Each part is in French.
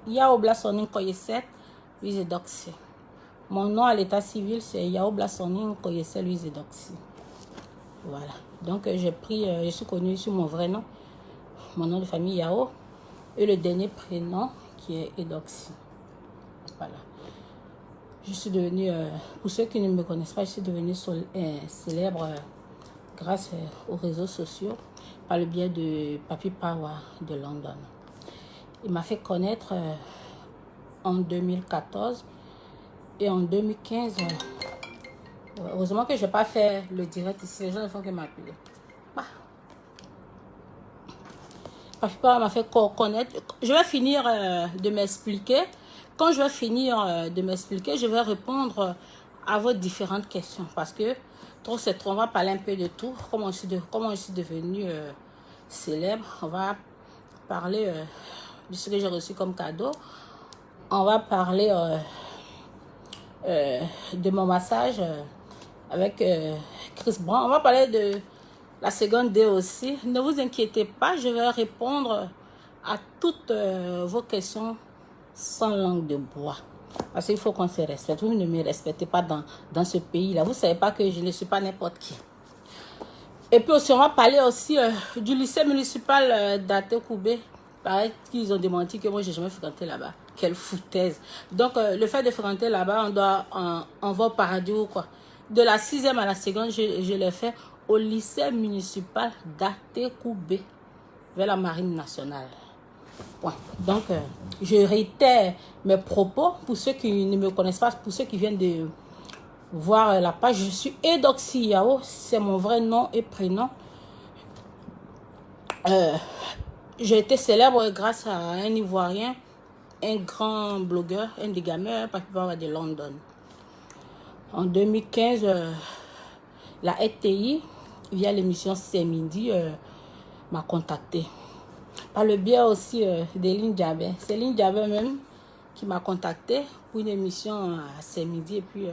Yao Blassoning Koyeset, Louise Doxy. Mon nom à l'état civil, c'est Yao Blassoning Koyeset, Louise Doxy. Voilà. Donc, j'ai pris, je suis connue sur mon vrai nom, mon nom de famille Yao, et le dernier prénom qui est Edoxy. Voilà. Je suis devenue, pour ceux qui ne me connaissent pas, je suis devenue célèbre grâce aux réseaux sociaux par le biais de Papi Power de London. Il m'a fait connaître en 2014 et en 2015. Heureusement que je n'ai pas fait le direct ici, les gens ne font que m'appeler. Papi Power m'a fait connaître. Je vais finir de m'expliquer. Quand je vais finir de m'expliquer, je vais répondre à vos différentes questions. Parce que trop c'est trop. On va parler un peu de tout. Comment je suis devenue célèbre. On va parler de ce que j'ai reçu comme cadeau. On va parler de mon massage avec Chris Brown. On va parler de la seconde D aussi. Ne vous inquiétez pas, je vais répondre à toutes vos questions sans langue de bois. Parce qu'il faut qu'on se respecte. Vous ne me respectez pas dans ce pays-là. Vous ne savez pas que je ne suis pas n'importe qui. Et puis aussi, on va parler aussi du lycée municipal d'Atekoubé. Pareil qu'ils ont démenti que moi, je n'ai jamais fréquenté là-bas. Quelle foutaise. Donc, le fait de fréquenter là-bas, on va au paradis ou quoi. De la 6e à la seconde, je l'ai fait au lycée municipal d'Atekoubé, vers la marine nationale. Ouais. Donc, je réitère mes propos pour ceux qui ne me connaissent pas, pour ceux qui viennent de voir la page. Je suis Edoxy Yao, c'est mon vrai nom et prénom. J'ai été célèbre grâce à un Ivoirien, un grand blogueur, un des gamers, Papi Power de London. En 2015, la RTI, via l'émission C'est Midi, m'a contacté. Par le biais aussi d'Eline Diabé. C'est Eline Diabé même qui m'a contacté pour une émission à C'est Midi. Et puis,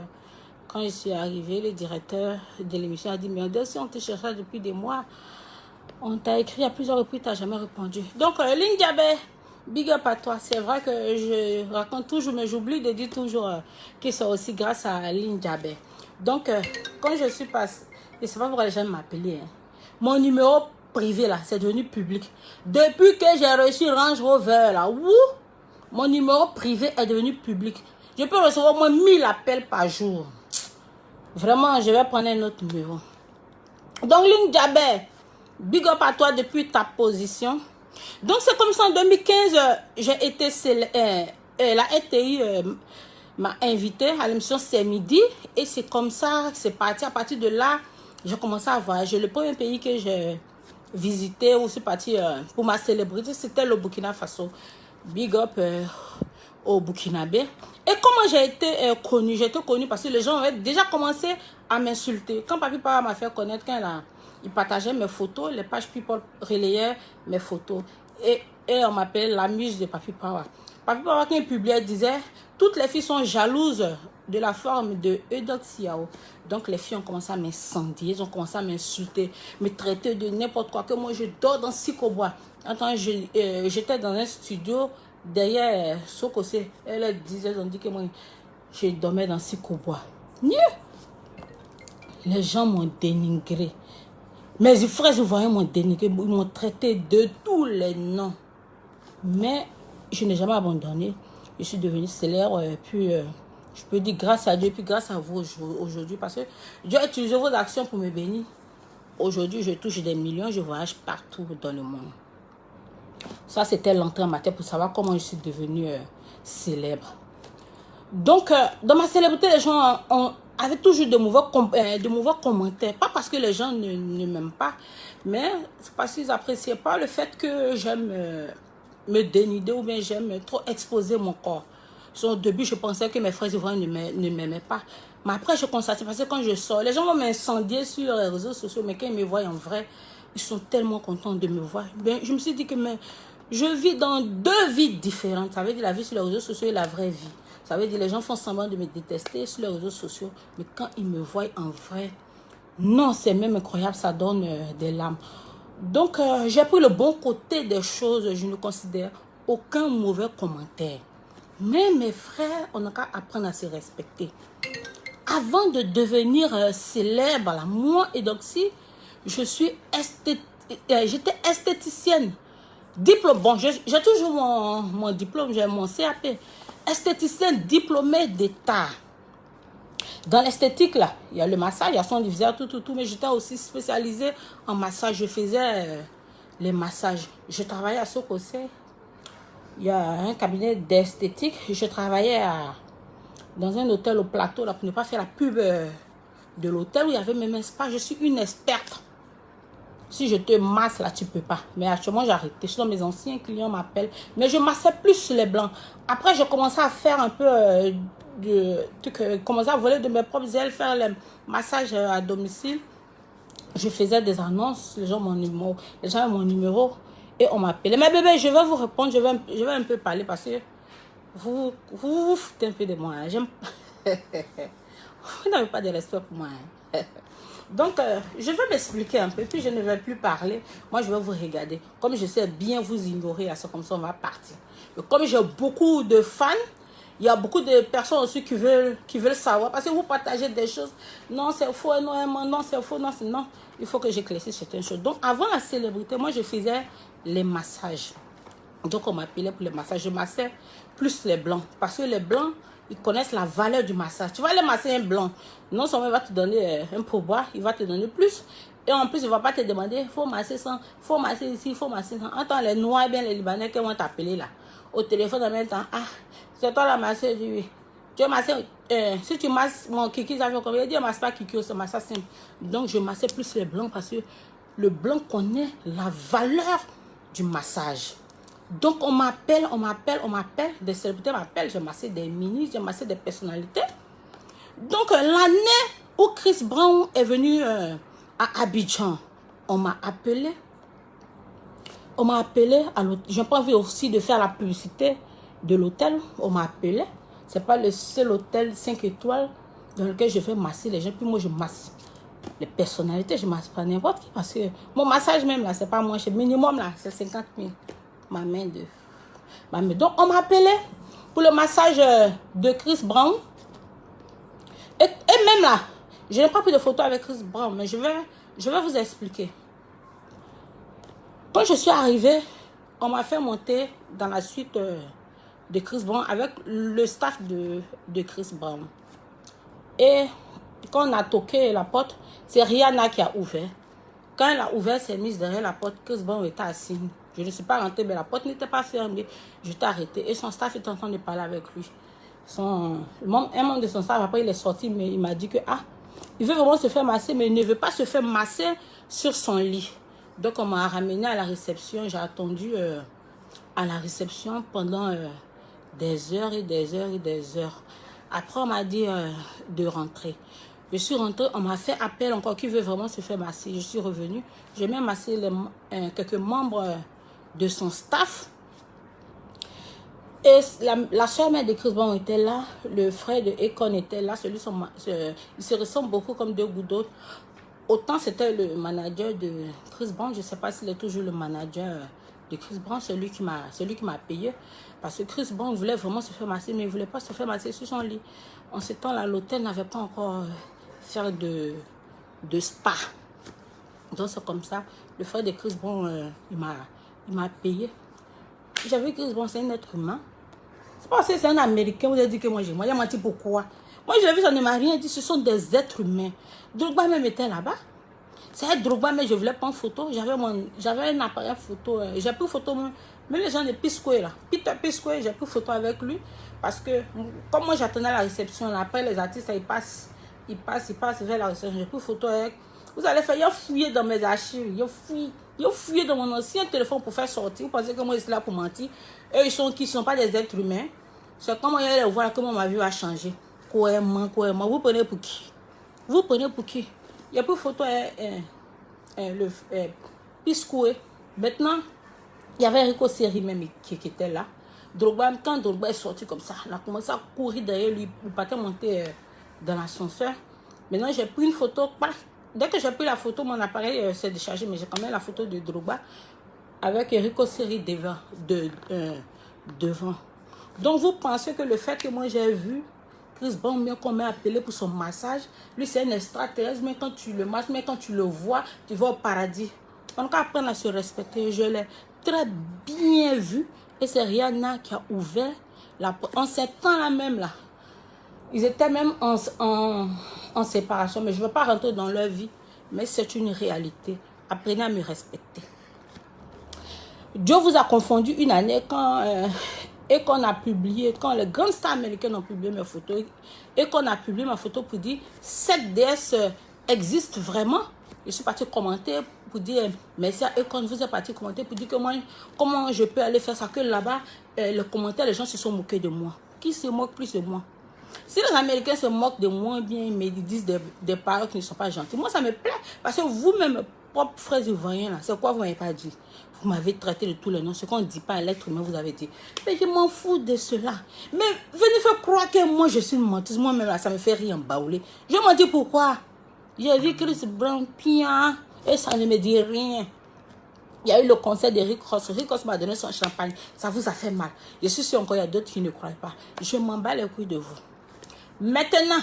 quand je suis arrivée, le directeur de l'émission a dit, mais si on te cherchait depuis des mois, on t'a écrit à plusieurs reprises, tu n'as jamais répondu. Donc, Eline Diabé, big up à toi. C'est vrai que je raconte toujours, mais j'oublie de dire toujours que c'est aussi grâce à Eline Diabé. Donc, quand je suis passée, je ne sais pas pourquoi les gens m'appelaient, hein. Mon numéro privé là, c'est devenu public. Depuis que j'ai reçu Range Rover là, mon numéro privé est devenu public. Je peux recevoir au moins 1000 appels par jour. Vraiment, je vais prendre un autre numéro. Donc, Eline Diabé, big up à toi depuis ta position. Donc, c'est comme ça en 2015, j'ai été la RTI m'a invité à l'émission C'est Midi. Et c'est comme ça que c'est parti. À partir de là, j'ai commencé à voyager. Le premier pays que j'ai visité ou c'est parti pour ma célébrité, c'était le Burkina Faso. Big up au Burkinabé. Et comment j'ai été connue? J'ai été connue parce que les gens avaient déjà commencé à m'insulter. Quand Papi Power m'a fait connaître, quand il partageait mes photos, les pages People relayaient mes photos. Et on m'appelait la muse de Papi Power. Papi Power, quand il publiait, disait toutes les filles sont jalouses de la forme de Edoxy Yao. Donc les filles ont commencé à m'incendier, elles ont commencé à m'insulter, me traiter de n'importe quoi, que moi je dors dans Sikobois. Attends, j'étais dans un studio derrière Sokosé. Elles disaient, elles ont dit que moi je dormais dans Sikobois. Les gens m'ont dénigré. Mes frères ivoiriens m'ont dénigré, ils m'ont traité de tous les noms. Mais je n'ai jamais abandonné. Je suis devenue célèbre. Puis je peux dire grâce à Dieu, puis grâce à vous aujourd'hui. Parce que Dieu a utilisé vos actions pour me bénir. Aujourd'hui, je touche des millions, je voyage partout dans le monde. Ça, c'était l'entrée en matière pour savoir comment je suis devenue célèbre. Donc, dans ma célébrité, les gens avaient toujours de mauvais commentaires. Pas parce que les gens ne m'aiment pas, mais c'est parce qu'ils n'appréciaient pas le fait que j'aime me dénuder ou bien j'aime trop exposer mon corps. Au début, je pensais que mes frères ivoiriens ne m'aimaient pas. Mais après, je constate, parce que quand je sors, les gens vont m'incendier sur les réseaux sociaux, mais quand ils me voient en vrai, ils sont tellement contents de me voir. Ben, je me suis dit que je vis dans deux vies différentes. Ça veut dire la vie sur les réseaux sociaux et la vraie vie. Ça veut dire les gens font semblant de me détester sur les réseaux sociaux, mais quand ils me voient en vrai, non, c'est même incroyable, ça donne des larmes. Donc, j'ai pris le bon côté des choses, je ne considère aucun mauvais commentaire. Mais mes frères, on n'a qu'à apprendre à se respecter. Avant de devenir célèbre, là, moi et Doxy, j'étais esthéticienne. Diplôme, bon, j'ai toujours mon diplôme, j'ai mon CAP. Esthéticienne diplômée d'État. Dans l'esthétique, là, il y a le massage, il y a son diviseur, tout. Mais j'étais aussi spécialisée en massage. Je faisais les massages. Je travaillais à Sokosé. Il y a un cabinet d'esthétique. Je travaillais dans un hôtel au plateau, là, pour ne pas faire la pub de l'hôtel où il y avait même un spa. Je suis une experte. Si je te masse, là, tu peux pas. Mais actuellement, j'ai arrêté. Sinon, mes anciens clients m'appellent. Mais je massais plus les blancs. Après, j'ai commencé à faire un peu commencer à voler de mes propres ailes, faire les massages à domicile. Je faisais des annonces. Les gens avaient mon numéro et on m'appelait. Mais bébé, je vais vous répondre. Je vais un peu parler parce que vous foutez un peu de moi. J'aime vous n'avez pas de respect pour moi. Donc, je vais m'expliquer un peu, puis je ne vais plus parler. Moi, je vais vous regarder. Comme je sais bien vous ignorer, c'est comme ça, on va partir. Mais comme j'ai beaucoup de fans, il y a beaucoup de personnes aussi qui veulent savoir. Parce que vous partagez des choses. Non, c'est faux, non, c'est faux, non, c'est non. Il faut que j'éclaircisse certaines choses. Donc, avant la célébrité, moi, je faisais les massages. Donc, on m'appelait pour les massages. Je massais plus les blancs. Parce que les blancs, ils connaissent la valeur du massage. Tu vas aller masser un blanc. Non seulement il va te donner un pourboire, il va te donner plus. Et en plus, il ne va pas te demander, il faut masser ça, il faut masser ici, il faut masser ça. Entends les Noirs, bien les Libanais qui vont t'appeler là. Au téléphone en même temps. Ah, c'est toi la masseuse, oui. Tu vas masser, si tu masses mon kiki, ça fait combien? Il dit, masse pas kiki, c'est massage simple. Donc, je massais plus les blancs parce que le blanc connaît la valeur du massage. Donc, on m'appelle, des célébrités m'appellent, j'ai massé des ministres, j'ai massé des personnalités. Donc, l'année où Chris Brown est venu à Abidjan, on m'a appelé. À l'hôtel. J'ai pas envie aussi de faire la publicité de l'hôtel. On m'a appelé. C'est pas le seul hôtel 5 étoiles dans lequel je fais masser les gens. Puis moi, je masse les personnalités. Je masse pas n'importe qui. Parce que mon massage même, là, c'est pas moins cher. Minimum, là, c'est 50 000. Ma main. Donc, on m'a appelé pour le massage de Chris Brown. Et même là, je n'ai pas pris de photo avec Chris Brown, mais je vais vous expliquer. Quand je suis arrivée, on m'a fait monter dans la suite de Chris Brown avec le staff de Chris Brown. Et quand on a toqué la porte, c'est Rihanna qui a ouvert. Quand elle a ouvert, elle s'est mise derrière la porte. Chris Brown était assis. Je ne suis pas rentrée, mais la porte n'était pas fermée. Je t'ai arrêté et son staff était en train de parler avec lui. Un membre de son staff, après il est sorti, mais il m'a dit que il veut vraiment se faire masser, mais il ne veut pas se faire masser sur son lit. Donc on m'a ramené à la réception. J'ai attendu à la réception pendant des heures et des heures et des heures. Après on m'a dit de rentrer. Je suis rentrée, on m'a fait appel encore qui veut vraiment se faire masser. Je suis revenue. J'ai même massé quelques membres de son staff. Et la soeur mère de Chris Brown était là, le frère de Akon était là, ils se ressemblent beaucoup comme deux gouttes d'eau. Autant c'était le manager de Chris Brown, je ne sais pas s'il est toujours le manager de Chris Brown, c'est lui qui m'a payé. Parce que Chris Brown voulait vraiment se faire masser, mais il ne voulait pas se faire masser sur son lit. En ce temps-là, l'hôtel n'avait pas encore fait de spa. Donc c'est comme ça, le frère de Chris Brown, il m'a payé. J'avais Chris Brown, c'est un être humain. C'est pas parce que c'est un Américain, vous avez dit que moi j'ai menti pourquoi. Moi je l'ai vu, ça ne m'a rien dit, ce sont des êtres humains. Drogba même était là-bas. C'est un Drogba, mais je voulais prendre photo. J'avais un appareil photo. J'ai pris photo, même les gens de Piscoe là. Peter Piscoe, j'ai pris photo avec lui. Parce que, comme moi j'attendais la réception, là, après les artistes, ils passent vers la réception. J'ai pris photo avec. Vous allez faire, il a fouillé dans mes archives, il a fouillé dans mon ancien téléphone pour faire sortir. Vous pensez que moi je suis là pour mentir? Eux, ils sont pas des êtres humains. C'est comme on y les voir, comment ma vie a changé. Cohéremment. Vous prenez pour qui? Vous prenez pour qui? Il y a plus de photo Piscoe. Maintenant, il y avait Rico Seri même qui était là. Drogba, quand Drogba est sorti comme ça, il a commencé à courir derrière lui pour pas monter dans l'ascenseur. Maintenant, j'ai pris une photo. Dès que j'ai pris la photo, mon appareil s'est déchargé, mais j'ai quand même la photo de Drogba avec Rico Seri devant. devant. Donc, vous pensez que le fait que moi j'ai vu Chris Brown, bien qu'on m'a appelé pour son massage, lui c'est un extraterrestre, mais quand tu le masses, mais quand tu le vois, tu vas au paradis. On va apprendre à se respecter. Je l'ai très bien vu. Et c'est Rihanna qui a ouvert en septembre même là. Ils étaient même en séparation, mais je ne veux pas rentrer dans leur vie. Mais c'est une réalité. Apprenez à me respecter. Dieu vous a confondu une année et qu'on a publié, quand les grandes stars américaines ont publié mes photos, et qu'on a publié ma photo pour dire, cette déesse existe vraiment. Je suis partie commenter pour dire, merci à eux quand vous êtes parti commenter pour dire que moi, comment je peux aller faire ça, que là-bas, les commentaires, les gens se sont moqués de moi. Qui se moque plus de moi? Si les Américains se moquent de moi, bien, ils me disent des paroles qui ne sont pas gentilles. Moi, ça me plaît, parce que vous-même, propres frères ivoiriens, là, c'est quoi vous m'avez pas dit? Vous m'avez traité de tous les noms, ce qu'on ne dit pas à l'être humain, vous avez dit. Mais je m'en fous de cela. Mais venez faire croire que moi, je suis une menteuse. Moi-même, là, ça me fait rire en baoulé. Je m'en dis pourquoi. J'ai vu Chris Brown bien, et ça ne me dit rien. Il y a eu le concert d'Eric Ross. Eric Ross m'a donné son champagne. Ça vous a fait mal. Je suis sûr encore, il y a d'autres qui ne croient pas. Je m'en bats les couilles de vous. Maintenant,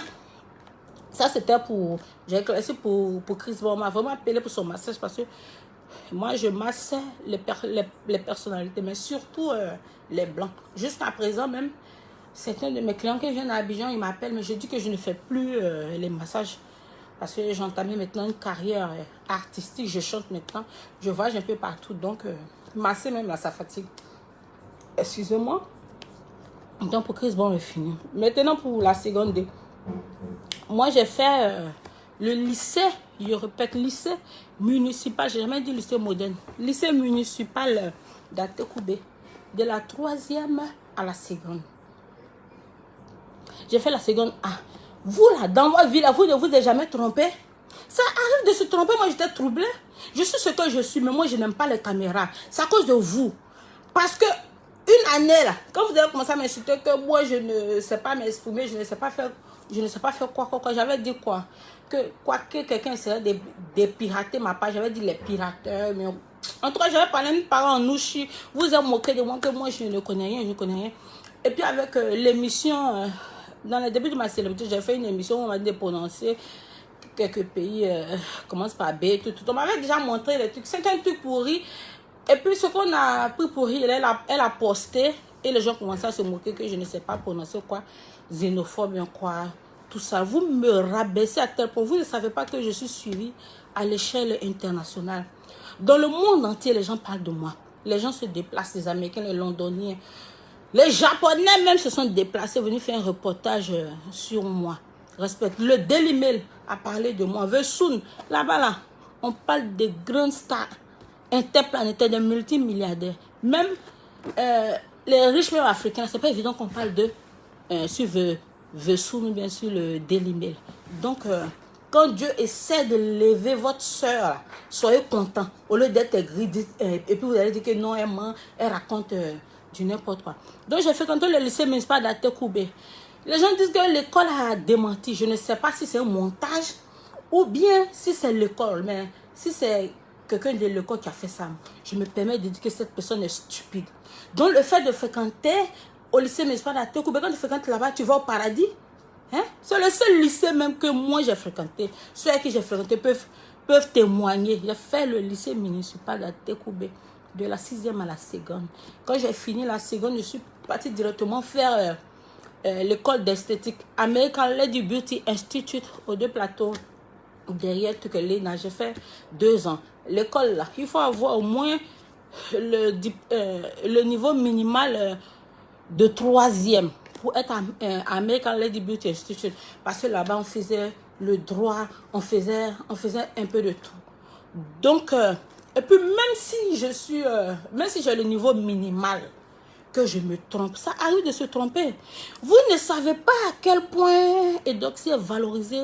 ça c'était pour... J'ai éclairci pour Chris Brown. On m'a vraiment appelé pour son massage parce que moi, je massais les personnalités, mais surtout les blancs. Jusqu'à présent même, c'est un de mes clients qui vient à Abidjan, il m'appelle, mais je dis que je ne fais plus les massages. Parce que j'ai entamé maintenant une carrière artistique, je chante maintenant, je voyage un peu partout, donc masser même là, ça fatigue. Excusez-moi. Donc pour Chris Brown, c'est fini. Maintenant pour la seconde D. Moi j'ai fait le lycée, je répète, lycée municipal, j'ai jamais dit lycée moderne. Lycée municipal d'Atekoubé, de la 3e à la seconde. J'ai fait la seconde A. Vous là, dans votre vie, là, vous ne vous êtes jamais trompé. Ça arrive de se tromper, moi j'étais troublée. Je suis ce que je suis, mais moi je n'aime pas les caméras. C'est à cause de vous. Parce que une année là, quand vous avez commencé à m'insulter que moi je ne sais pas m'exprimer, je ne sais pas faire quoi. J'avais dit quoi? Que quelqu'un essaierait de pirater ma page, j'avais dit les pirateurs. Mais en tout cas, j'avais parlé une parole en ouchi. Vous avez moqué de moi que moi je ne connais rien, Et puis avec l'émission, dans le début de ma célébrité, j'ai fait une émission où on m'a dit de prononcer quelques pays, commence par B, tout. On m'avait déjà montré les trucs. C'est un truc pourri. Et puis ce qu'on a pris pour rire, elle a posté et les gens commençaient à se moquer que je ne sais pas prononcer quoi, xénophobe, quoi, tout ça. Vous me rabaissez à tel point, vous ne savez pas que je suis suivie à l'échelle internationale. Dans le monde entier, les gens parlent de moi. Les gens se déplacent, les Américains, les Londoniens, les Japonais même se sont déplacés, venus faire un reportage sur moi. Respecte. Le Daily Mail a parlé de moi. Vesoun, là-bas, là, on parle de grandes stars interplanétaires, de multimilliardaires. Même les riches même africains, c'est pas évident qu'on parle de sur Vesoun ou bien sûr le Daily Mail. Donc, quand Dieu essaie de lever votre soeur, soyez content. Au lieu d'être aigri, et puis vous allez dire que non, elle ment, elle raconte du n'importe quoi. Donc, j'ai fréquenté le lycée municipal d'Atekoubé. Les gens disent que l'école a démenti. Je ne sais pas si c'est un montage ou bien si c'est l'école. Mais si c'est quelqu'un de l'école qui a fait ça, je me permets de dire que cette personne est stupide. Donc, le fait de fréquenter au lycée municipal d'Atekoubé, quand tu fréquentes là-bas, tu vas au paradis. Hein? C'est le seul lycée même que moi j'ai fréquenté. Ceux qui j'ai fréquenté peuvent témoigner. J'ai fait le lycée municipal d'Atekoubé de la 6e à la seconde. Quand j'ai fini la seconde, je suis partie directement faire l'école d'esthétique American Lady Beauty Institute aux 2 plateaux derrière Tukelina. J'ai fait 2 ans. L'école là, il faut avoir au moins le niveau minimal de 3e pour être à American Lady Beauty Institute. Parce que là-bas, on faisait le droit, on faisait un peu de tout. Donc, et puis même si je suis, même si j'ai le niveau minimal, que je me trompe, ça arrive de se tromper. Vous ne savez pas à quel point Edoxy est valorisé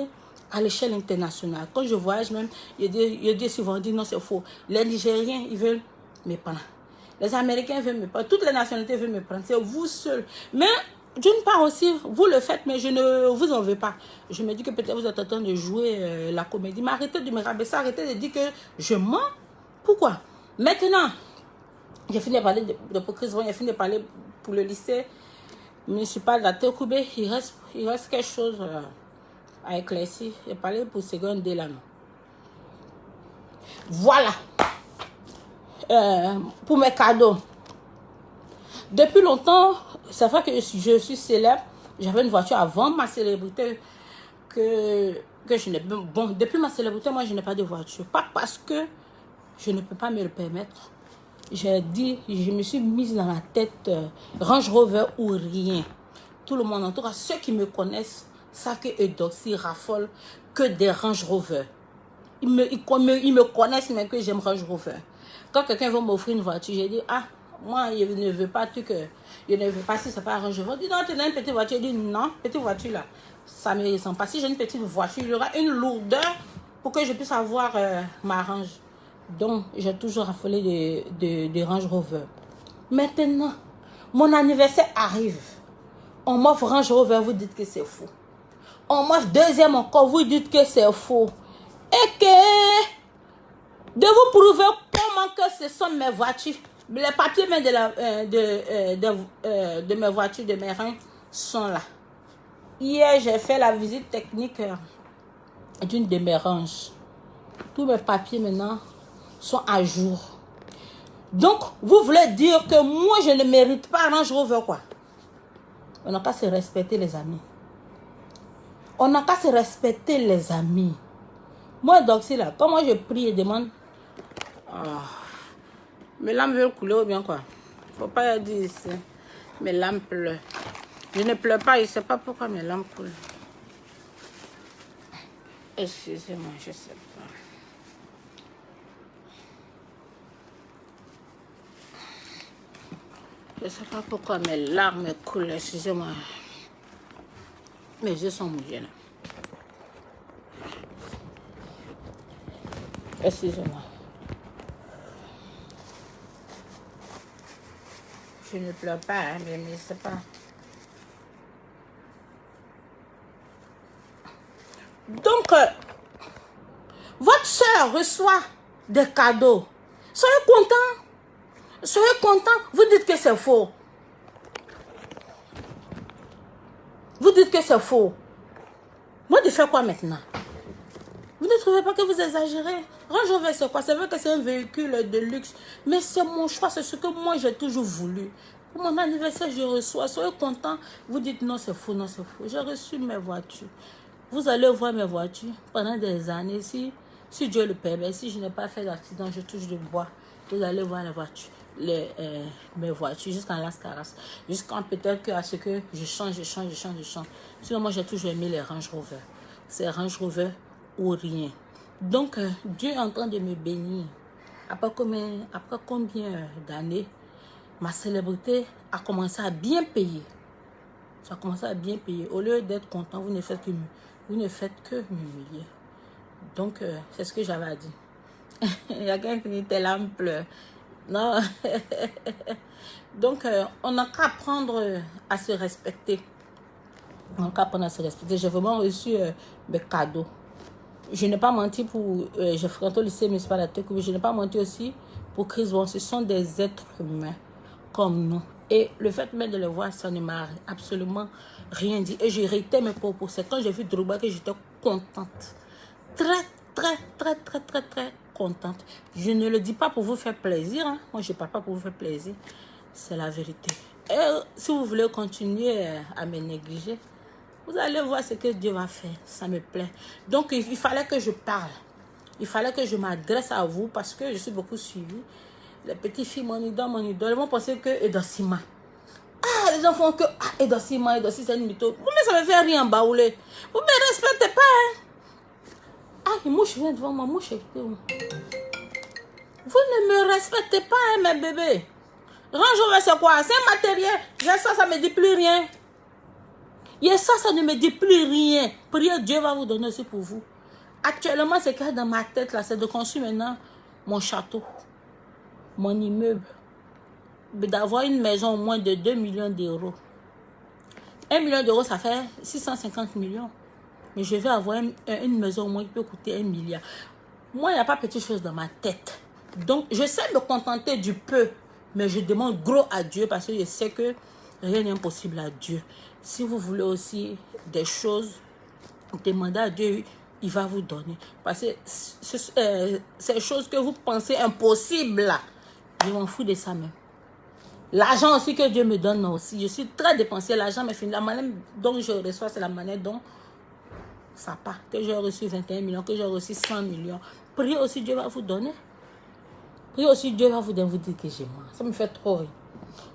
à l'échelle internationale. Quand je voyage même, il y a des souvent dit non, c'est faux. Les Nigériens, ils veulent me prendre. Les Américains veulent me prendre. Toutes les nationalités veulent me prendre. C'est vous seul. Mais d'une part aussi, vous le faites, mais je ne vous en veux pas. Je me dis que peut-être vous êtes en train de jouer la comédie. Mais arrêtez de me rabaisser, arrêtez de dire que je mens. Pourquoi? Maintenant, j'ai fini de parler de Chris Brown, j'ai fini de parler pour le lycée municipal d'Atekoubé, il reste quelque chose à éclaircir. J'ai parlé pour seconde D là, non. Voilà. Pour mes cadeaux. Depuis longtemps, c'est vrai que je suis célèbre. J'avais une voiture avant ma célébrité que je n'ai... Bon, depuis ma célébrité, moi, je n'ai pas de voiture. Pas parce que je ne peux pas me le permettre. J'ai dit, je me suis mise dans la tête Range Rover ou rien. Tout le monde, en tout cas, ceux qui me connaissent, savent que Eudoxie raffole que des Range Rover. Ils me connaissent, mais que j'aime Range Rover. Quand quelqu'un veut m'offrir une voiture, j'ai dit, ah, moi, je ne veux pas je ne veux pas si c'est pas Range Rover. Je dis, non, tu as une petite voiture. Je dis, non, petite voiture là, ça ne me ressemble pas. Si j'ai une petite voiture, il y aura une lourdeur pour que je puisse avoir ma Range. Donc, j'ai toujours raffolé de Range Rover. Maintenant, mon anniversaire arrive. On m'offre Range Rover, vous dites que c'est faux. On m'offre deuxième encore, vous dites que c'est faux. Et que de vous prouver comment que ce sont mes voitures. Les papiers de mes voitures, de mes reins, sont là. Hier, j'ai fait la visite technique d'une de mes ranges. Tous mes papiers maintenant sont à jour. Donc, vous voulez dire que moi, je ne mérite pas Range Rover, quoi? On n'a qu'à se respecter, les amis. On n'a qu'à se respecter, les amis. Moi, Doxy, là, quand moi je prie et demande, mes larmes veulent couler ou bien quoi? Faut pas dire ici. Mes larmes pleurent. Je ne pleure pas, je ne sais pas pourquoi mes larmes coulent. Excusez-moi, je ne sais pas. Je ne sais pas pourquoi mes larmes coulent, excusez-moi. Mes yeux sont mouillés là. Excusez-moi. Je ne pleure pas, hein, mais je ne sais pas. Donc, votre soeur reçoit des cadeaux. Soyez content. Soyez content. Vous dites que c'est faux. Vous dites que c'est faux. Moi, de faire quoi maintenant? Vous ne trouvez pas que vous exagérez? Range Rover, c'est quoi? C'est vrai que c'est un véhicule de luxe, mais c'est mon choix, c'est ce que moi j'ai toujours voulu. Pour mon anniversaire, je reçois. Soyez content. Vous dites non, c'est faux, non, c'est faux. J'ai reçu mes voitures. Vous allez voir mes voitures pendant des années. Si Dieu le permet, si je n'ai pas fait d'accident, je touche du bois. Vous allez voir les voitures, mes voitures jusqu'en Las Caras. Jusqu'en peut-être qu'à ce que je change. Sinon, moi, j'ai toujours aimé les Range Rover. C'est Range Rover ou rien. Donc, Dieu est en train de me bénir. Après combien d'années, ma célébrité a commencé à bien payer. Ça a commencé à bien payer. Au lieu d'être content, vous ne faites que m'humilier. Donc, c'est ce que j'avais à dire. Il y a quelqu'un qui dit tes larmes pleurent. Non. Donc, on n'a qu'à apprendre à se respecter. On n'a qu'à apprendre à se respecter. J'ai vraiment reçu mes cadeaux. Je n'ai pas menti pour... j'ai fréquenté le lycée municipal à Tekoubé. Je n'ai pas menti aussi pour Chris. Bon, ce sont des êtres humains comme nous. Et le fait même de le voir, ça ne m'a absolument rien dit. Et j'ai réité mes propos. C'est quand j'ai vu Drogba que j'étais contente. Très contente. Je ne le dis pas pour vous faire plaisir. Hein. Moi, je ne parle pas pour vous faire plaisir. C'est la vérité. Et si vous voulez continuer à me négliger, vous allez voir ce que Dieu va faire. Ça me plaît. Donc, il fallait que je parle. Il fallait que je m'adresse à vous parce que je suis beaucoup suivie. Les petites filles, mon idole, elles vont penser que Edossima. Ah, les gens font que Edossima, c'est une mytho. Vous, mais ça me fait rien baouler. Vous ne me respectez pas. Hein? Ah, une mouche vient devant moi. Mouche, vous ne me respectez pas, hein, mes bébés. Range Rover, c'est quoi? C'est un matériel. Ça ne me dit plus rien. Et ça ne me dit plus rien. Priez, Dieu va vous donner aussi pour vous. Actuellement, ce qu'il y a dans ma tête, là, c'est de construire maintenant mon château, mon immeuble, d'avoir une maison au moins de 2 millions d'euros. 1 million d'euros, ça fait 650 millions. Mais je vais avoir une maison au moins qui peut coûter 1 milliard. Moi, il n'y a pas petite chose dans ma tête. Donc, je sais me contenter du peu Mais je demande gros à Dieu parce que je sais que rien n'est impossible à Dieu. Si vous voulez aussi des choses, demandez à Dieu, il va vous donner. Parce que ces choses que vous pensez impossibles, là, je m'en fous de ça même. L'argent aussi que Dieu me donne aussi. Je suis très dépensée. L'argent me finit. La manière dont je reçois, c'est la manière dont ça part. Que j'ai reçu 21 millions, que j'ai reçu 100 millions. Priez aussi, Dieu va vous donner. Priez aussi, Dieu va vous donner, vous dire que j'ai mal. Ça me fait trop rire.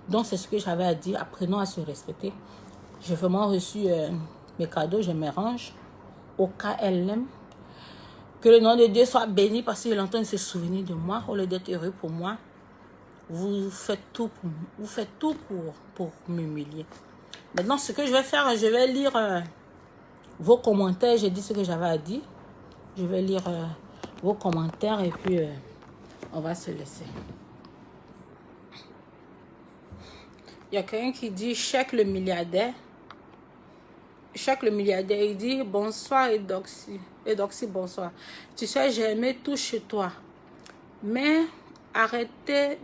Donc, c'est ce que j'avais à dire. Apprenons à se respecter. J'ai vraiment reçu mes cadeaux. Je me range au cas elle l'aime. Que le nom de Dieu soit béni parce qu'il entend se souvenir de moi. Au lieu d'être heureux pour moi, vous faites tout pour m'humilier. Maintenant, ce que je vais faire, je vais lire vos commentaires. J'ai dit ce que j'avais à dire. Je vais lire vos commentaires et puis on va se laisser. Il y a quelqu'un qui dit Chèque le milliardaire. Chèque le milliardaire, il dit bonsoir Edoxy. Edoxy, bonsoir. Tu sais, j'ai aimé tout chez toi. Mais arrêtez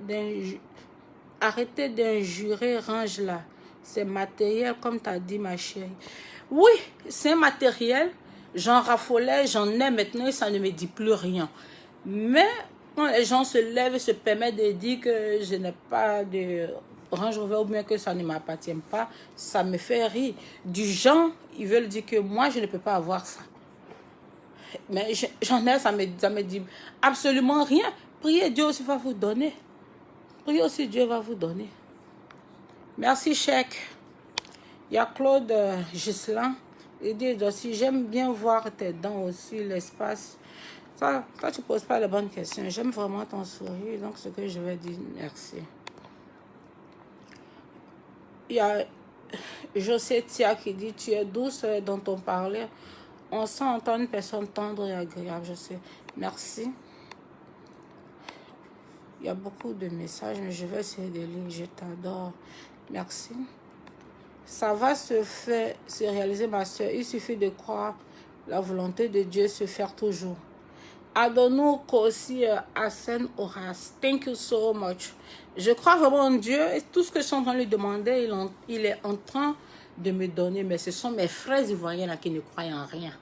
d'injurer, range là. C'est matériel, comme tu as dit, ma chérie. Oui, c'est matériel. J'en raffolais, j'en ai maintenant et ça ne me dit plus rien. Mais quand les gens se lèvent et se permettent de dire que je n'ai pas de Range Rover ou bien que ça ne m'appartient pas, ça me fait rire. Du genre, ils veulent dire que moi, je ne peux pas avoir ça. Mais j'en ai, ça me dit absolument rien. Priez, Dieu aussi va vous donner. Priez aussi, Dieu va vous donner. Merci, Chèque. Il y a Claude Gislain. Il dit aussi, j'aime bien voir tes dents aussi, l'espace. Ça, toi, tu ne poses pas les bonnes questions. J'aime vraiment ton sourire. Donc, ce que je vais dire, merci. Il y a José Tia qui dit, tu es douce dans ton parler. On sent entendre une personne tendre et agréable, je sais. Merci. Il y a beaucoup de messages, mais je vais essayer de lire. Je t'adore. Merci. Ça va se réaliser, ma soeur. Il suffit de croire la volonté de Dieu se faire toujours. Adonou Kosi Hassan Oras. Thank you so much. Je crois vraiment en Dieu et tout ce que je suis en train de lui demander, il est en train de me donner. Mais ce sont mes frères ivoiriens là qui ne croient en rien.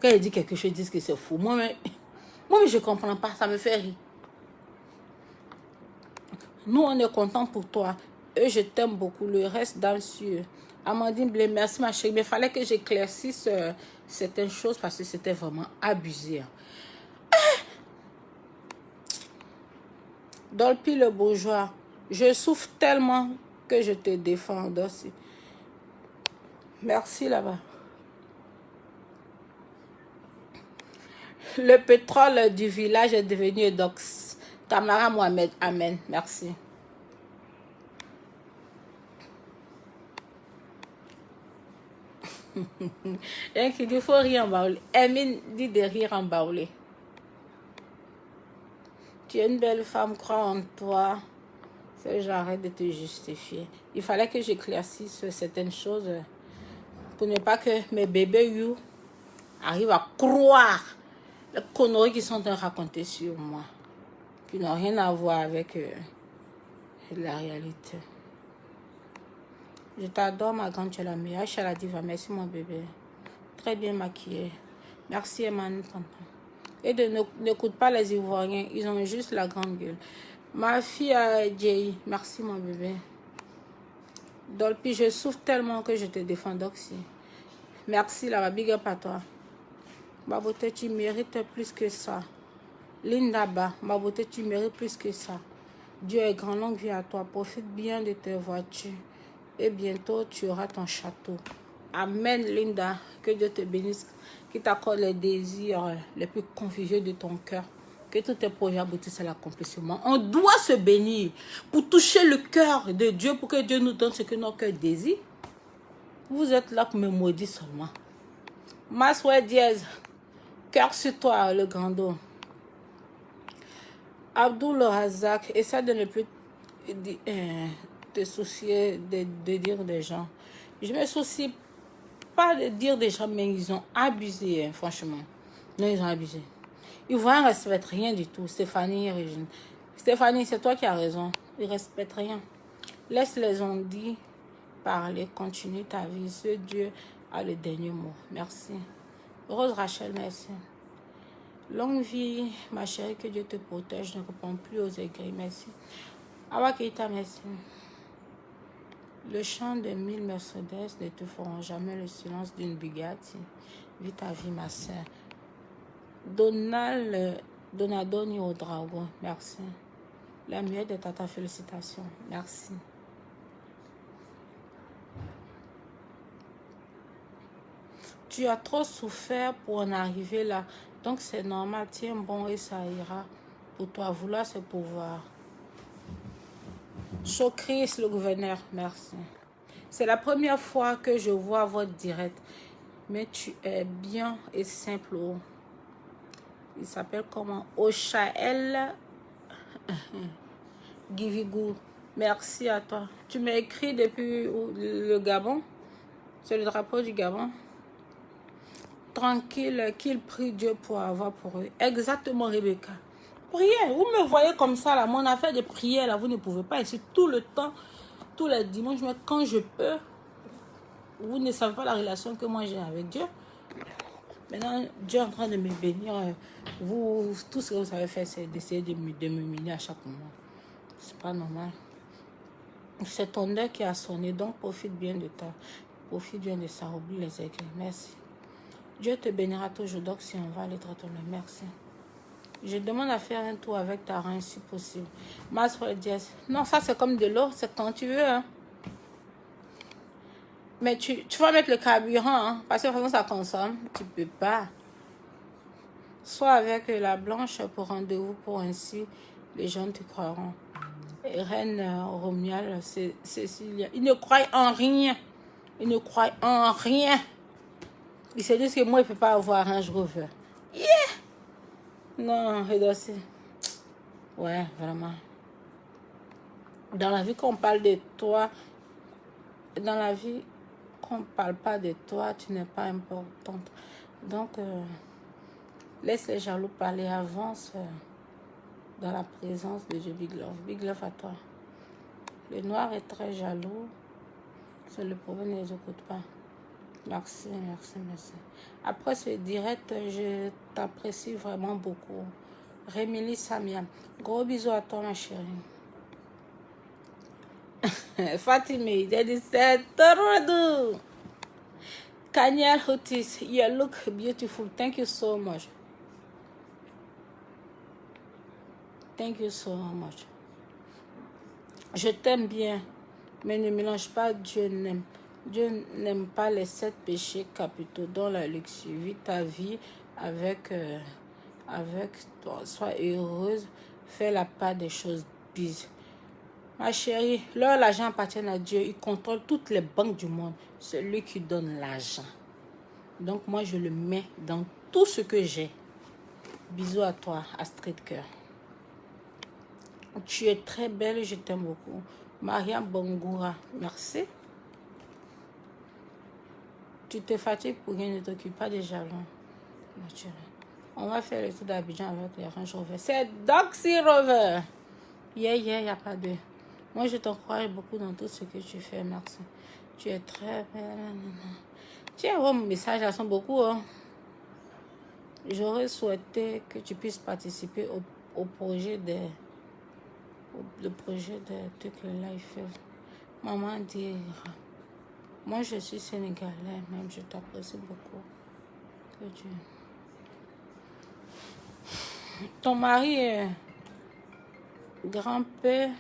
Quand il dit quelque chose, ils disent que c'est fou. Moi, je ne comprends pas. Ça me fait rire. Nous, on est contents pour toi. Eux, je t'aime beaucoup. Le reste, dans le ciel. Amandine Blé, merci ma chérie. Mais il fallait que j'éclaircisse certaines choses parce que c'était vraiment abusé. Dolpi le bourgeois, je souffre tellement que je te défends aussi. Merci là-bas. Le pétrole du village est devenu Edox. Tamara Mohamed, amen. Merci. Et qui dit, il faut rire en baoulé. Emine dit de rire en baoulé. Tu es une belle femme, crois en toi. J'arrête de te justifier. Il fallait que j'éclaircisse certaines choses pour ne pas que mes bébés you arrivent à croire les conneries qu'ils sont en train de raconter sur moi, qui n'ont rien à voir avec la réalité. Je t'adore, ma grande, tu es la meilleure. Chala Diva, merci mon bébé. Très bien maquillée. Merci, Emmanuel. Et n'écoute pas les Ivoiriens, ils ont juste la grande gueule. Ma fille Jay, merci mon bébé. Dolpi, je souffre tellement que je te défends, Doxy. Merci, la big up à toi. Ma beauté, tu mérites plus que ça. Linda Ba, ma beauté, tu mérites plus que ça. Dieu est grand, longue vie à toi. Profite bien de tes voitures. Et bientôt, tu auras ton château. Amen, Linda. Que Dieu te bénisse. Qu'il t'accorde les désirs les plus confusions de ton cœur. Que tous tes projets aboutissent à l'accomplissement. On doit se bénir pour toucher le cœur de Dieu, pour que Dieu nous donne ce que notre cœur désire. Vous êtes là pour me maudire seulement. Masway Diaz, cœur sur toi, le grand dos. Abdul Razak, essaie de ne plus te soucier de dire des gens. Je me soucie pas de dire des gens, mais ils ont abusé, franchement. Non, ils ont abusé. Ils ne respectent rien du tout. Stéphanie, Régine. Stéphanie, c'est toi qui as raison. Ils ne respectent rien. Laisse les ondits parler. Continue ta vie. Ce Dieu a le dernier mot. Merci. Rose Rachel, merci. Longue vie, ma chérie, que Dieu te protège. Ne réponds plus aux aigris. Merci. Awa Keita, merci. Le chant de 1000 Mercedes ne te feront jamais le silence d'une Bugatti. Vis ta vie, ma soeur. Donadoni au dragon, merci. La meilleure de Tata, félicitations. Merci. Tu as trop souffert pour en arriver là. Donc c'est normal. Tiens bon et ça ira. Pour toi, vouloir ce pouvoir. Chocris, le gouverneur, merci. C'est la première fois que je vois votre direct. Mais tu es bien et simple. Il s'appelle comment? Oshael Givigou. Merci à toi. Tu m'as écrit depuis le Gabon. C'est le drapeau du Gabon. Tranquille, qu'il prie Dieu pour avoir pour eux. Exactement, Rebecca. Priez. Vous me voyez comme ça, là. Mon affaire de prière, là, vous ne pouvez pas. Ici, tout le temps, tous les dimanches, mais quand je peux, vous ne savez pas la relation que moi j'ai avec Dieu. Maintenant, Dieu est en train de me bénir. Vous, tout ce que vous avez fait, c'est d'essayer de me miner à chaque moment. C'est pas normal. C'est ton heure qui a sonné, donc profite bien de ta. Profite bien de ça. Oublie les aigris. Merci. Dieu te bénira toujours. Donc, si on va aller très bien. Merci. Je demande à faire un tour avec ta reine si possible. Maswell Diaz. Non, ça c'est comme de l'eau. C'est quand tu veux. Hein. Mais tu vas mettre le carburant. Hein, parce que de toute façon, ça consomme. Tu peux pas. Sois avec la blanche pour rendez-vous pour ainsi les gens te croiront. Et Reine Romuald, Cécilia. Ils ne croient en rien. Ils ne croient en rien. Ils se disent que moi, il ne peut pas avoir un Range Rover. Yeah! Non, c'est... Ouais, vraiment. Dans la vie qu'on parle de toi, dans la vie qu'on ne parle pas de toi, tu n'es pas importante. Donc, laisse les jaloux parler, avance dans la présence de Dieu. Big love. Big love à toi. Le noir est très jaloux. C'est le problème, ne les écoute pas. Merci, merci, merci. Après ce direct, je t'apprécie vraiment beaucoup. Rémilie Samia. Gros bisous à toi, ma chérie. Fatime, c'est Torodo. Kanyal Hotis, you look beautiful. Thank you so much. Thank you so much. Je t'aime bien, mais ne mélange pas Dieu n'aime. Dieu n'aime pas les 7 péchés capitaux, dont la luxure. Vis ta vie avec toi. Sois heureuse. Fais la part des choses. Bisous. Ma chérie, l'argent appartient à Dieu. Il contrôle toutes les banques du monde. C'est lui qui donne l'argent. Donc moi, je le mets dans tout ce que j'ai. Bisous à toi, Astrid Cœur. Tu es très belle, je t'aime beaucoup. Maria Bongoura, merci. Tu te fatigues pour rien, ne t'occupe pas des jalons. Naturel. On va faire le tour d'Abidjan avec les Range Rover. C'est Doxy Rover. Yeah, il n'y a pas de... Moi, je t'encourage beaucoup dans tout ce que tu fais, merci. Tu es très belle. Tiens, vos messages, elles sont beaucoup. Hein. J'aurais souhaité que tu puisses participer au projet de... Le projet de trucs là, il fait. Maman dit... Moi, je suis sénégalais, même je t'apprécie beaucoup. Que Dieu... Ton mari est grand-père.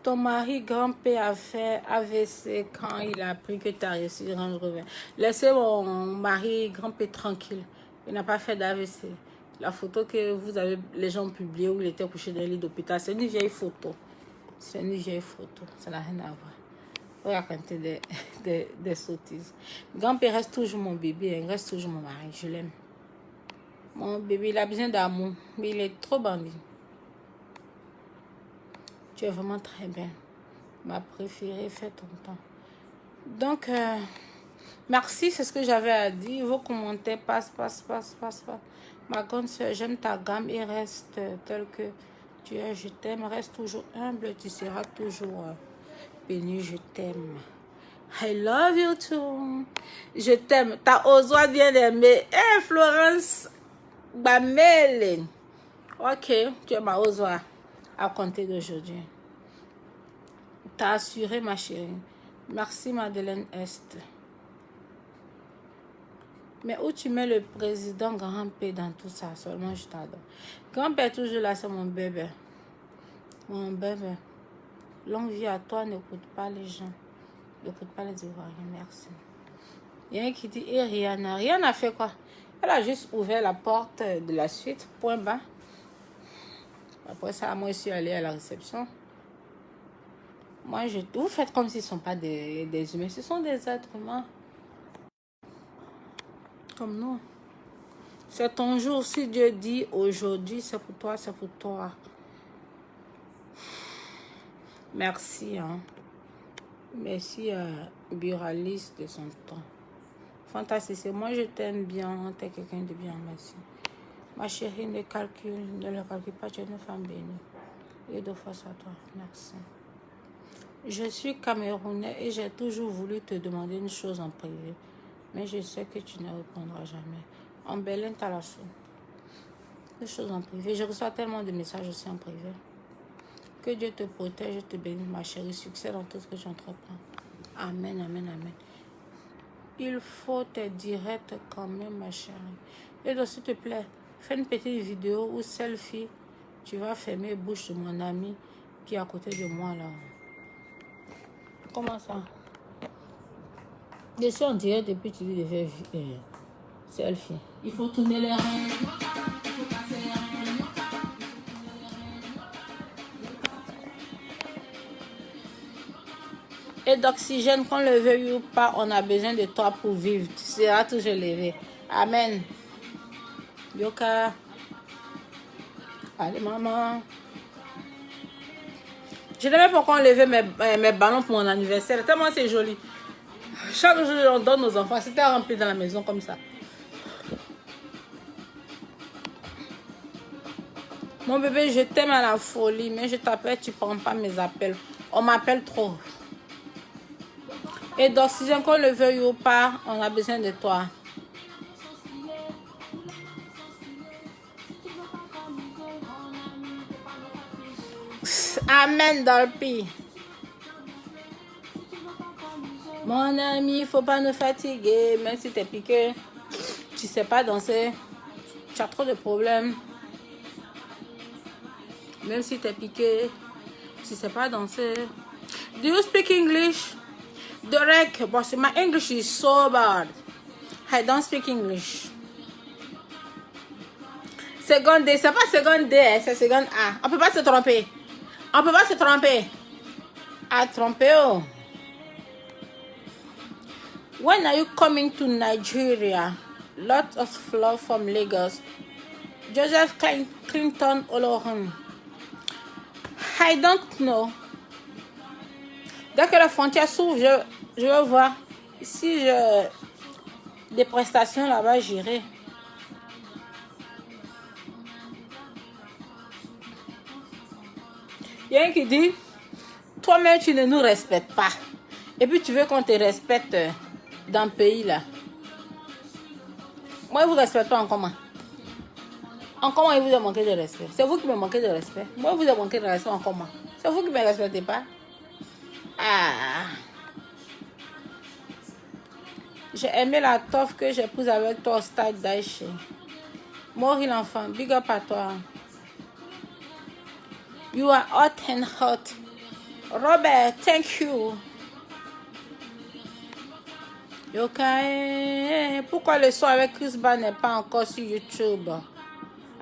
Ton mari grand-père a fait AVC quand il a appris que tu as réussi à Range Rover. Laissez mon mari grand-père tranquille. Il n'a pas fait d'AVC. La photo que vous avez, les gens publiée où il était couché dans le lit d'hôpital, c'est une vieille photo. C'est une vieille photo. Ça n'a rien à voir. Vous racontez des sottises. Grand-père reste toujours mon bébé. Il reste toujours mon mari. Je l'aime. Mon bébé, il a besoin d'amour. Mais il est trop bandit. Tu es vraiment très bien. Ma préférée, fais ton temps. Donc, merci, c'est ce que j'avais à dire. Vos commentaires passent. Ma grande soeur, j'aime ta gamme et reste tel que tu es. Je t'aime. Reste toujours humble. Tu seras toujours béni. Je t'aime. I love you too. Je t'aime. Ta Ozoa bien aimée. Eh, Florence Bamele. Ok, tu es ma Ozoa à compter d'aujourd'hui. T'as assuré, ma chérie. Merci, Madeleine Est. Mais où tu mets le président Grand-Père dans tout ça? Seulement, je t'adore. Grand-Père, toujours là, c'est mon bébé. Mon bébé. Longue vie à toi, n'écoute pas les gens. N'écoute pas les Ivoiriens, merci. Il y a un qui dit, et Rihanna. Rihanna a fait quoi? Elle a juste ouvert la porte de la suite, point bas. Après ça, moi, je suis allée à la réception. Moi, vous faites comme s'ils ne sont pas des humains. Ce sont des êtres humains. Comme nous. C'est ton jour. Si Dieu dit aujourd'hui, c'est pour toi, c'est pour toi. Merci. Hein. Merci à Buralis de son temps. Fantastique. Moi, je t'aime bien. T'es quelqu'un de bien. Merci. Ma chérie, ne le calcule pas. Tu es une femme bénie. Et de force à toi. Merci. Je suis Camerounais et j'ai toujours voulu te demander une chose en privé. Mais je sais que tu ne répondras jamais. En Berlin, t'as la chose. Des choses en privé. Je reçois tellement de messages aussi en privé. Que Dieu te protège et te bénisse, ma chérie. Succès dans tout ce que tu entreprends. Amen, amen, amen. Il faut te directs quand même, ma chérie. Et donc, s'il te plaît, fais une petite vidéo ou selfie. Tu vas fermer la bouche de mon ami qui est à côté de moi, là. Comment ça? Je suis en direct depuis que tu dis de faire selfie. Il faut tourner les reins. Et d'oxygène, qu'on le veuille ou pas, on a besoin de toi pour vivre. Tu seras toujours levé. Amen. Yoka. Allez, maman. Je n'aime pas pourquoi on levait mes ballons pour mon anniversaire. Tellement c'est joli. Chaque jour, on donne nos enfants. C'était rempli dans la maison comme ça. Mon bébé, je t'aime à la folie, mais je t'appelle, tu ne prends pas mes appels. On m'appelle trop. Et d'oxygène, qu'on le veuille ou pas, on a besoin de toi. Amen, Dolphy. Mon ami, il ne faut pas nous fatiguer. Même si tu es piqué, tu ne sais pas danser. Tu as trop de problèmes. Même si tu es piqué, tu ne sais pas danser. Do you speak English? Derek, but my English is so bad. I don't speak English. Seconde D, c'est pas seconde D, c'est seconde A. On peut pas se tromper. On peut pas se tromper. À tromper, oh. When are you coming to Nigeria? Lots of love from Lagos. Joseph Clinton Olohun. I don't know. Dès que la frontière s'ouvre, je vais voir. Si j'ai des prestations là-bas, j'irai. Il y a un qui dit, toi-même, tu ne nous respectes pas. Et puis, tu veux qu'on te respecte dans le pays, là. Moi, je ne vous respecte pas en comment. En comment il vous a manqué de respect? C'est vous qui me manquez de respect. Moi, je vous ai manqué de respect en comment? C'est vous qui ne me respectez pas. Ah. J'ai aimé la toffe que j'ai prise avec toi au stade d'Aïché. Maury l'enfant, big up à toi. You are hot and hot. Robert, thank you. Yoka, pourquoi le son avec Chris Bar n'est pas encore sur YouTube?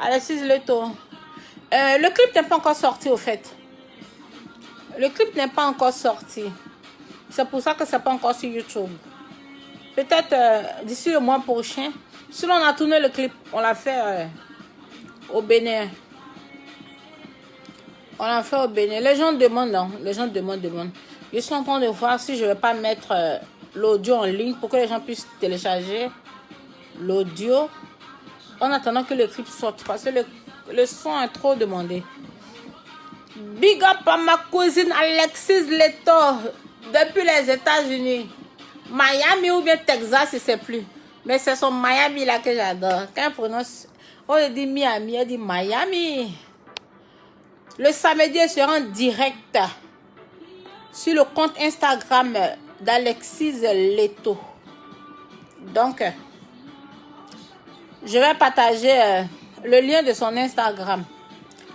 Alexis Leto. Le clip n'est pas encore sorti au fait. Le clip n'est pas encore sorti. C'est pour ça que c'est pas encore sur YouTube. Peut-être d'ici le mois prochain. Sinon, on a tourné le clip. On l'a fait au Bénin. On l'a fait au Bénin. Les gens demandent, non? Les gens demandent. Je suis en train de voir si je ne vais pas mettre l'audio en ligne pour que les gens puissent télécharger l'audio. en attendant que le clip sorte parce que le son est trop demandé. Big up à ma cousine Alexis Leto depuis les États-Unis. Miami ou bien Texas, je ne sais plus. Mais c'est son Miami là que j'adore. Quand elle prononce, on dit Miami, elle dit Miami. Le samedi, elle sera en direct sur le compte Instagram d'Alexis Leto. Donc, je vais partager le lien de son Instagram.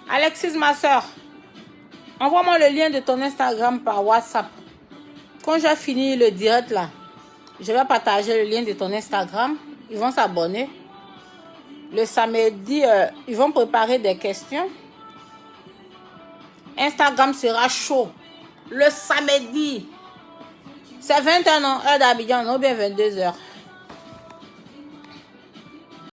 Alexis, ma soeur, envoie-moi le lien de ton Instagram par WhatsApp. Quand j'ai fini le direct là, je vais partager le lien de ton Instagram. Ils vont s'abonner. Le samedi, ils vont préparer des questions. Instagram sera chaud. Le samedi. C'est 21h, heure d'Abidjan, ou bien 22h.